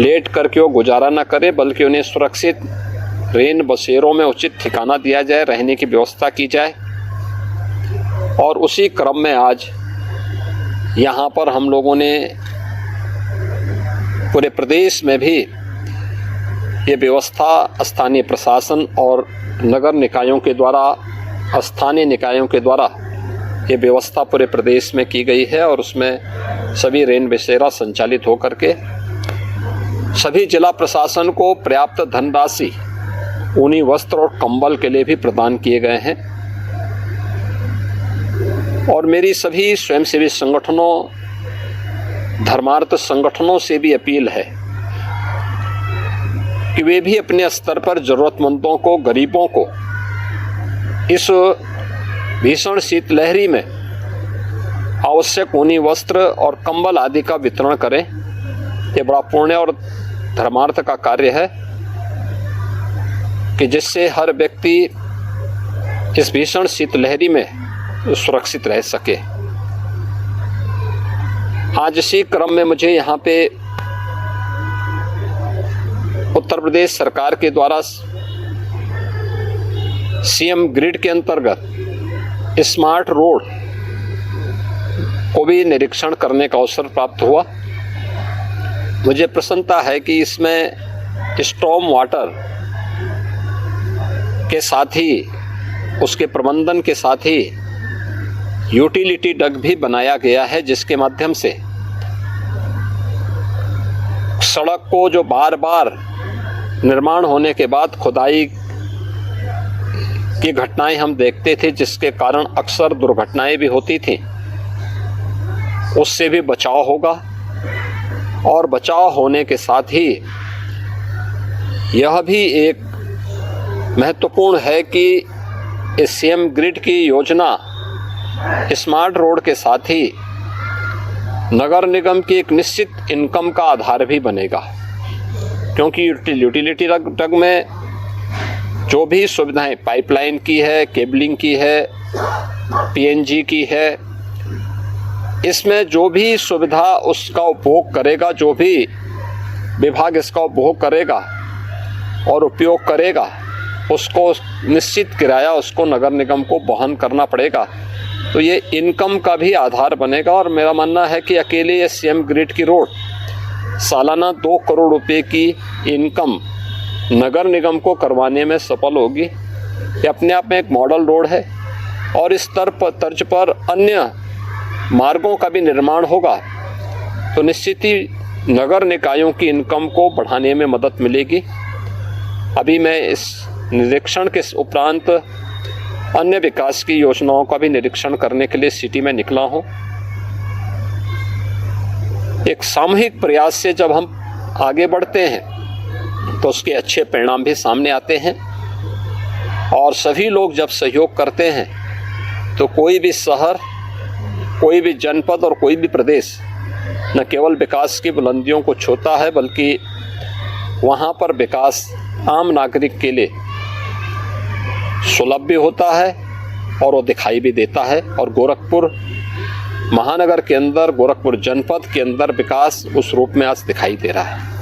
Late करके वो गुजारा न करे, बल्कि उन्हें सुरक्षित रेन बसेरों में उचित ठिकाना दिया जाए, रहने की व्यवस्था की जाए। और उसी क्रम में आज यहाँ पर हम लोगों ने पूरे प्रदेश में भी ये व्यवस्था स्थानीय प्रशासन और नगर निकायों के द्वारा, स्थानीय निकायों के द्वारा ये व्यवस्था पूरे प्रदेश में की गई है। और उसमें सभी रेन बसेरा संचालित होकर के सभी जिला प्रशासन को पर्याप्त धनराशि ऊनी वस्त्र और कंबल के लिए भी प्रदान किए गए हैं। और मेरी सभी स्वयंसेवी संगठनों, धर्मार्थ संगठनों से भी अपील है कि वे भी अपने स्तर पर जरूरतमंदों को, गरीबों को इस भीषण शीतलहरी में आवश्यक ऊनी वस्त्र और कंबल आदि का वितरण करें। ये बड़ा पुण्य और धर्मार्थ का कार्य है कि जिससे हर व्यक्ति इस भीषण शीतलहरी में सुरक्षित रह सके। आज इसी क्रम में मुझे यहाँ पे उत्तर प्रदेश सरकार के द्वारा सीएम ग्रिड के अंतर्गत स्मार्ट रोड को भी निरीक्षण करने का अवसर प्राप्त हुआ। मुझे प्रसन्नता है कि इसमें स्टॉर्म वाटर के साथ ही, उसके प्रबंधन के साथ ही यूटिलिटी डक भी बनाया गया है, जिसके माध्यम से सड़क को, जो बार बार निर्माण होने के बाद खुदाई की घटनाएं हम देखते थे, जिसके कारण अक्सर दुर्घटनाएं भी होती थीं, उससे भी बचाव होगा। और बचाव होने के साथ ही यह भी एक महत्वपूर्ण है कि इस सीएम ग्रिड की योजना स्मार्ट रोड के साथ ही नगर निगम की एक निश्चित इनकम का आधार भी बनेगा, क्योंकि यूटिलिटी डक में जो भी सुविधाएं पाइपलाइन की है, केबलिंग की है, पीएनजी की है, इसमें जो भी सुविधा उसका उपभोग करेगा, जो भी विभाग इसका उपभोग करेगा और उपयोग करेगा, उसको निश्चित किराया उसको नगर निगम को वहन करना पड़ेगा। तो ये इनकम का भी आधार बनेगा। और मेरा मानना है कि अकेले ये सीएम ग्रिड की रोड सालाना 2 करोड़ रुपए की इनकम नगर निगम को करवाने में सफल होगी। ये अपने आप में एक मॉडल रोड है और इस तर्ज पर अन्य मार्गों का भी निर्माण होगा तो निश्चित ही नगर निकायों की इनकम को बढ़ाने में मदद मिलेगी। अभी मैं इस निरीक्षण के उपरांत अन्य विकास की योजनाओं का भी निरीक्षण करने के लिए सिटी में निकला हूं। एक सामूहिक प्रयास से जब हम आगे बढ़ते हैं तो उसके अच्छे परिणाम भी सामने आते हैं। और सभी लोग जब सहयोग करते हैं तो कोई भी शहर, कोई भी जनपद और कोई भी प्रदेश न केवल विकास की बुलंदियों को छूता है, बल्कि वहाँ पर विकास आम नागरिक के लिए सुलभ भी होता है और वो दिखाई भी देता है। और गोरखपुर महानगर के अंदर, गोरखपुर जनपद के अंदर विकास उस रूप में आज दिखाई दे रहा है।